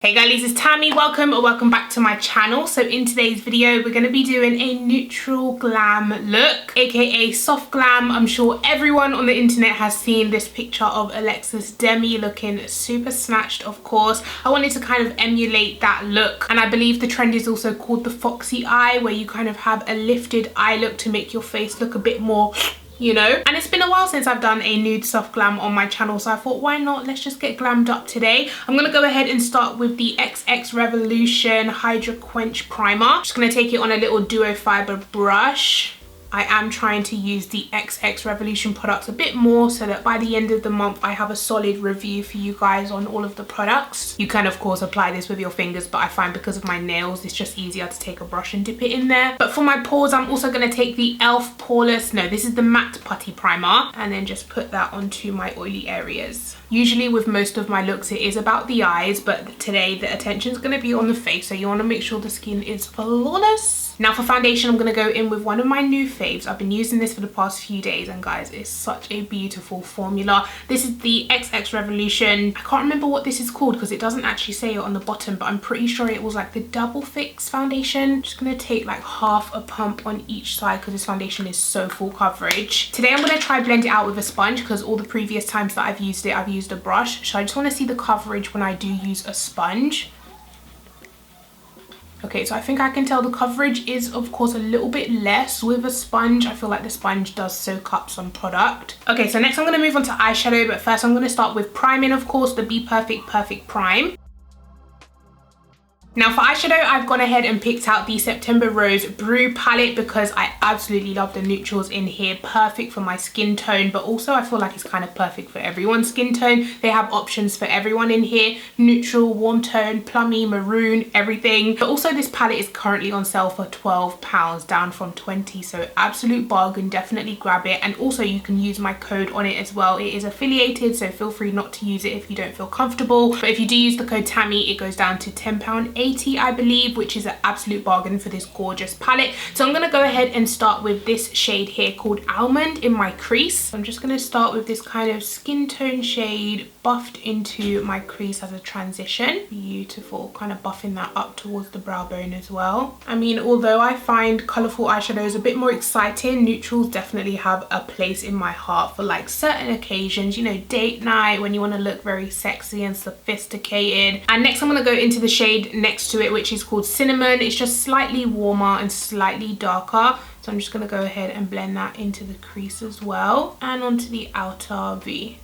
Hey guys, it's Tammy. Welcome back to my channel. So in today's video we're going to be doing a neutral glam look, aka soft glam. I'm sure everyone on the internet has seen this picture of Alexis Demie looking super snatched. Of course, I wanted to kind of emulate that look, and I believe the trend is also called the foxy eye, where you kind of have a lifted eye look to make your face look a bit more, you know. And it's been a while since I've done a nude soft glam on my channel, so I thought, why not, let's just get glammed up today. I'm gonna go ahead and start with the XX Revolution Hydra Quench Primer. I'm just gonna take it on a little duo fiber brush. I am trying to use the XX Revolution products a bit more so that by the end of the month I have a solid review for you guys on all of the products. You can of course apply this with your fingers, but I find because of my nails it's just easier to take a brush and dip it in there. But for my pores, I'm also going to take the e.l.f. Poreless, no, this is the matte putty primer, and then just put that onto my oily areas. Usually with most of my looks it is about the eyes, but today the attention is going to be on the face, so you want to make sure the skin is flawless. Now for foundation, I'm going to go in with one of my new faves. I've been using this for the past few days, and guys, it's such a beautiful formula. This is the XX Revolution. I can't remember what this is called because it doesn't actually say it on the bottom, but I'm pretty sure it was like the Double Fix foundation. I'm just going to take like half a pump on each side because this foundation is so full coverage. Today I'm going to try blend it out with a sponge because all the previous times that I've used it, I've used a brush. So I just want to see the coverage when I do use a sponge. Okay, so I think I can tell the coverage is of course a little bit less with a sponge. I feel like the sponge does soak up some product. Okay, so next I'm going to move on to eyeshadow, but first I'm going to start with priming, of course, the Be Perfect Prime. Now for eyeshadow, I've gone ahead and picked out the September Rose Brew palette because I absolutely love the neutrals in here. Perfect for my skin tone, but also I feel like it's kind of perfect for everyone's skin tone. They have options for everyone in here: neutral, warm tone, plummy, maroon, everything. But also this palette is currently on sale for £12, down from 20, so absolute bargain. Definitely grab it. And also you can use my code on it as well. It is affiliated, so feel free not to use it if you don't feel comfortable. But if you do use the code Tammy, it goes down to £10.80, I believe, which is an absolute bargain for this gorgeous palette. So I'm going to go ahead and start with this shade here called Almond in my crease. I'm just going to start with this kind of skin tone shade buffed into my crease as a transition. Beautiful, kind of buffing that up towards the brow bone as well. I mean, although I find colourful eyeshadows a bit more exciting, neutrals definitely have a place in my heart for like certain occasions, you know, date night, when you want to look very sexy and sophisticated. And next I'm going to go into the shade next to it, which is called Cinnamon. It's just slightly warmer and slightly darker, so I'm just going to go ahead and blend that into the crease as well and onto the outer V.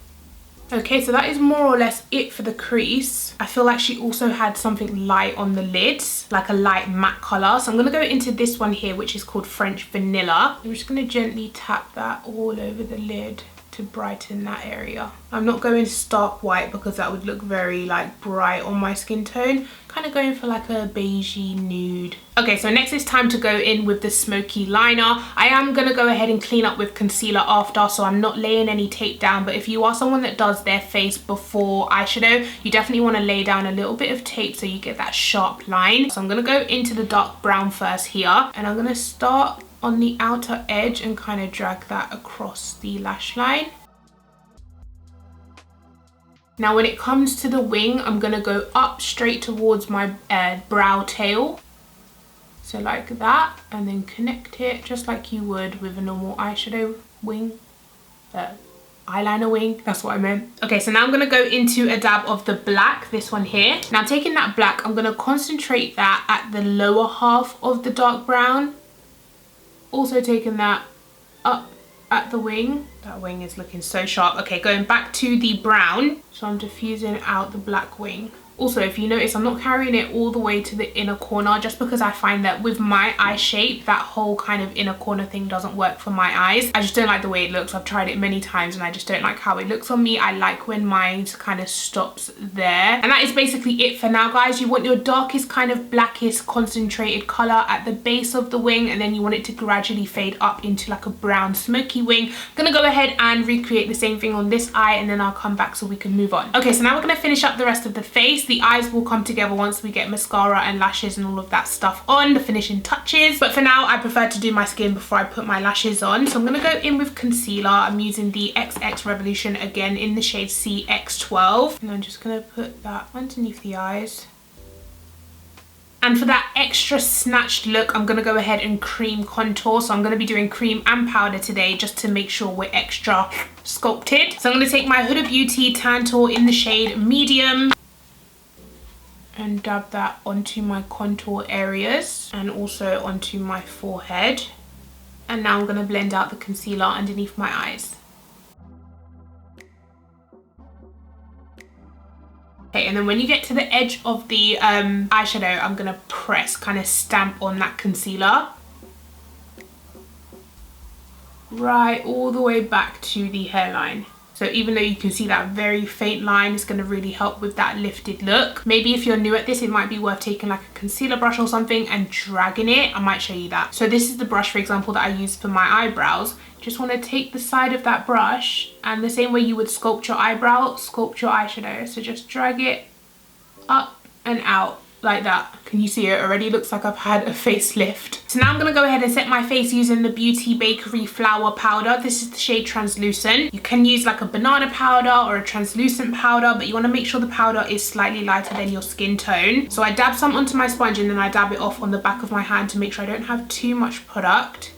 Okay, so that is more or less it for the crease. I feel like she also had something light on the lids, like a light matte colour. So I'm going to go into this one here, which is called French Vanilla. I'm just going to gently tap that all over the lid to brighten that area. I'm not going stark white because that would look very like bright on my skin tone. Kind of going for like a beigey nude. Okay, so next it's time to go in with the Smokey Liner. I am going to go ahead and clean up with concealer after, so I'm not laying any tape down. But if you are someone that does their face before eyeshadow, you definitely want to lay down a little bit of tape so you get that sharp line. So I'm going to go into the dark brown first here, and I'm going to start on the outer edge and kind of drag that across the lash line. Now when it comes to the wing, I'm going to go up straight towards my brow tail. So like that, and then connect it just like you would with a normal eyeshadow wing. Eyeliner wing, that's what I meant. Okay, so now I'm going to go into a dab of the black, this one here. Now taking that black, I'm going to concentrate that at the lower half of the dark brown. Also taking that up at the wing. That wing is looking so sharp. Okay, going back to the brown. So I'm diffusing out the black wing. Also, if you notice, I'm not carrying it all the way to the inner corner, just because I find that with my eye shape, that whole kind of inner corner thing doesn't work for my eyes. I just don't like the way it looks. I've tried it many times and I just don't like how it looks on me. I like when mine kind of stops there. And that is basically it for now, guys. You want your darkest kind of blackest concentrated color at the base of the wing, and then you want it to gradually fade up into like a brown smoky wing. I'm gonna go ahead and recreate the same thing on this eye, and then I'll come back so we can move on. Okay, so now we're gonna finish up the rest of the face. The eyes will come together once we get mascara and lashes and all of that stuff on, the finishing touches. But for now, I prefer to do my skin before I put my lashes on. So I'm going to go in with concealer. I'm using the XX Revolution again in the shade CX12. And I'm just going to put that underneath the eyes. And for that extra snatched look, I'm going to go ahead and cream contour. So I'm going to be doing cream and powder today just to make sure we're extra sculpted. So I'm going to take my Huda Beauty Tan Tool in the shade medium and dab that onto my contour areas and also onto my forehead. And now I'm going to blend out the concealer underneath my eyes. Okay, and then when you get to the edge of the eyeshadow, I'm going to press, kind of stamp on that concealer. Right all the way back to the hairline. So even though you can see that very faint line, it's going to really help with that lifted look. Maybe if you're new at this, it might be worth taking like a concealer brush or something and dragging it. I might show you that. So this is the brush, for example, that I use for my eyebrows. Just want to take the side of that brush and the same way you would sculpt your eyebrow, sculpt your eyeshadow. So just drag it up and out like that. Can you see it? Already looks like I've had a facelift. So now I'm going to go ahead and set my face using the Beauty Bakery Flour Powder. This is the shade Translucent. You can use like a banana powder or a translucent powder, but you want to make sure the powder is slightly lighter than your skin tone. So I dab some onto my sponge and then I dab it off on the back of my hand to make sure I don't have too much product,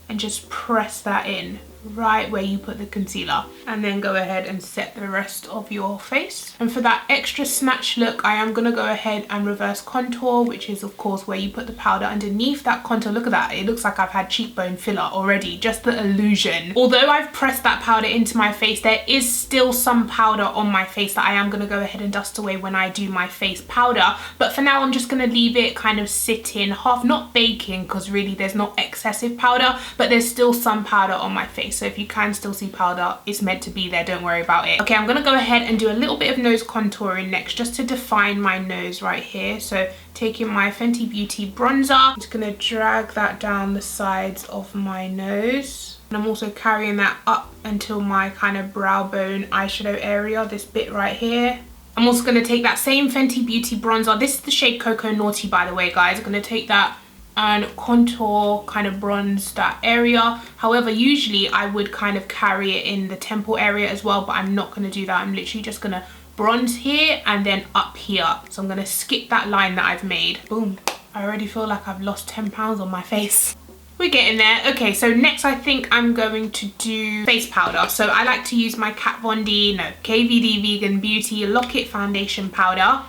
and just press that in right where you put the concealer, and then go ahead and set the rest of your face. And for that extra snatch look, I am going to go ahead and reverse contour, which is of course where you put the powder underneath that contour. Look at that, it looks like I've had cheekbone filler already, just the illusion. Although I've pressed that powder into my face, there is still some powder on my face that I am going to go ahead and dust away when I do my face powder. But for now I'm just going to leave it kind of sitting, half, not baking, because really there's not excessive powder, but there's still some powder on my face. So if you can still see powder, it's meant to be there, don't worry about it. Okay, I'm gonna go ahead and do a little bit of nose contouring next, just to define my nose right here. So taking my Fenty Beauty bronzer, I'm just gonna drag that down the sides of my nose. And I'm also carrying that up until my kind of brow bone eyeshadow area, this bit right here. I'm also gonna take that same Fenty Beauty bronzer. This is the shade Cocoa Naughty, by the way, guys. I'm gonna take that and contour, kind of bronze that area. However, usually I would kind of carry it in the temple area as well, but I'm not going to do that. I'm literally just going to bronze here and then up here. So I'm going to skip that line that I've made. Boom. I already feel like I've lost 10 pounds on my face. We're getting there. Okay, so next I think I'm going to do face powder. So I like to use my KVD Vegan Beauty Lock It Foundation Powder.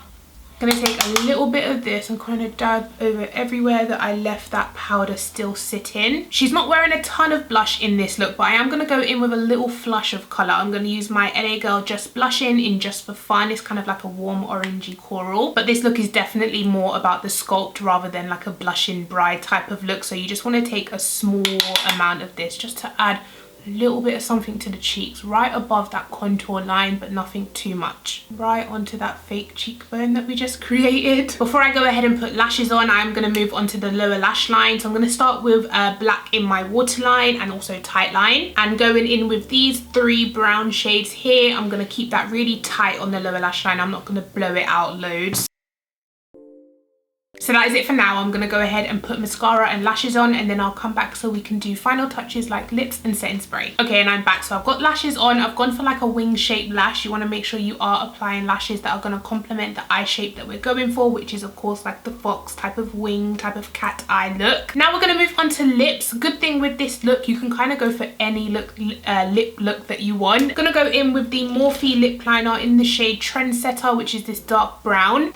I'm going to take a little bit of this and kind of dab over everywhere that I left that powder still sitting. She's not wearing a ton of blush in this look, but I am going to go in with a little flush of colour. I'm going to use my LA Girl Just Blushing in Just For Fun. It's kind of like a warm orangey coral, but this look is definitely more about the sculpt rather than like a blushing bride type of look. So you just want to take a small amount of this just to add a little bit of something to the cheeks, right above that contour line, but nothing too much. Right onto that fake cheekbone that we just created. Before I go ahead and put lashes on, I'm going to move on to the lower lash line. So I'm going to start with black in my waterline and also tight line. And going in with these 3 brown shades here, I'm going to keep that really tight on the lower lash line. I'm not going to blow it out loads. So that is it for now. I'm going to go ahead and put mascara and lashes on, and then I'll come back so we can do final touches like lips and setting spray. Okay, and I'm back. So I've got lashes on. I've gone for like a wing shaped lash. You want to make sure you are applying lashes that are going to complement the eye shape that we're going for, which is of course like the fox type of wing, type of cat eye look. Now we're going to move on to lips. Good thing with this look, you can kind of go for any look, lip look that you want. I'm going to go in with the Morphe lip liner in the shade Trendsetter, which is this dark brown.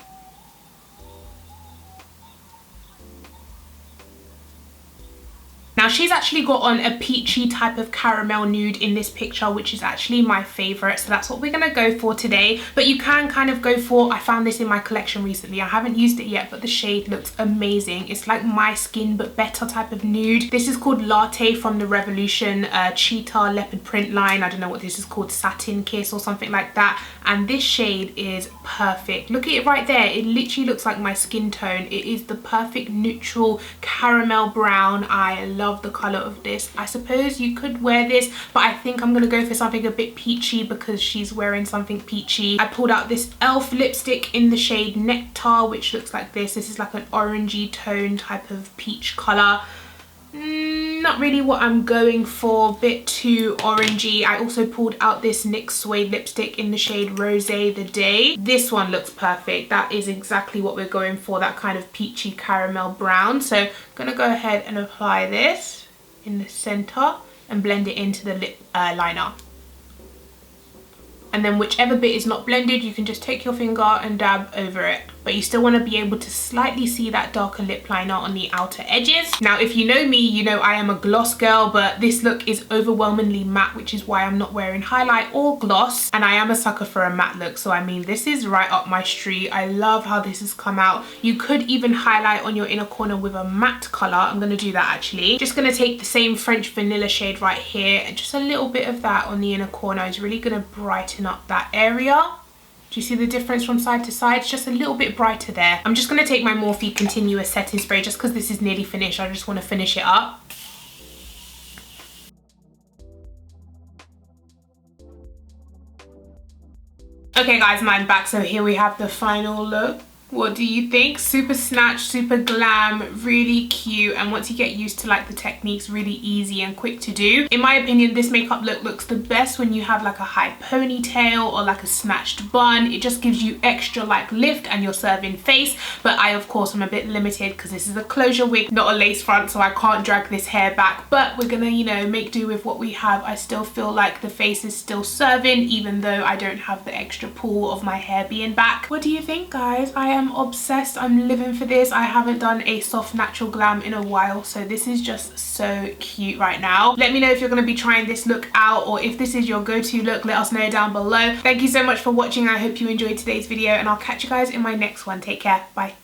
Now she's actually got on a peachy type of caramel nude in this picture, which is actually my favorite. So that's what we're gonna go for today. But you can kind of go for, I found this in my collection recently. I haven't used it yet, but the shade looks amazing. It's like My Skin, but better type of nude. This is called Latte from the Revolution Cheetah Leopard print line. I don't know what this is called, Satin Kiss or something like that. And this shade is perfect. Look at it right there. It literally looks like my skin tone. It is the perfect neutral caramel brown. I love the color of this. I suppose you could wear this, but I think I'm gonna go for something a bit peachy because she's wearing something peachy. I pulled out this e.l.f. lipstick in the shade Nectar, which looks like this. This is like an orangey tone type of peach color. not really what I'm going for, a bit too orangey. I also pulled out this NYX Suede lipstick in the shade Rosé the Day. This one looks perfect. That is exactly what we're going for, that kind of peachy caramel brown. So I'm gonna go ahead and apply this in the center and blend it into the lip liner. And then whichever bit is not blended, you can just take your finger and dab over it. But you still want to be able to slightly see that darker lip liner on the outer edges. Now, if you know me, you know I am a gloss girl, but this look is overwhelmingly matte, which is why I'm not wearing highlight or gloss. And I am a sucker for a matte look. So I mean, this is right up my street. I love how this has come out. You could even highlight on your inner corner with a matte color. I'm going to do that actually. Just going to take the same French vanilla shade right here, and just a little bit of that on the inner corner is really going to brighten up that area. Do you see the difference from side to side? It's just a little bit brighter there. I'm just going to take my Morphe Continuous Setting Spray just because this is nearly finished. I just want to finish it up. Okay guys, I'm back. So here we have the final look. What do you think? Super snatch, super glam, really cute, and once you get used to like the techniques, really easy and quick to do. In my opinion, this makeup look looks the best when you have like a high ponytail or like a snatched bun. It just gives you extra like lift and your serving face. But I of course am a bit limited because this is a closure wig, not a lace front, so I can't drag this hair back. But we're gonna, you know, make do with what we have. I still feel like the face is still serving even though I don't have the extra pull of my hair being back. What do you think, guys? I am obsessed. I'm living for this. I haven't done a soft natural glam in a while, so this is just so cute right now. Let me know if you're going to be trying this look out, or if this is your go-to look. Let us know down below. Thank you so much for watching. I hope you enjoyed today's video, and I'll catch you guys in my next one. Take care. Bye.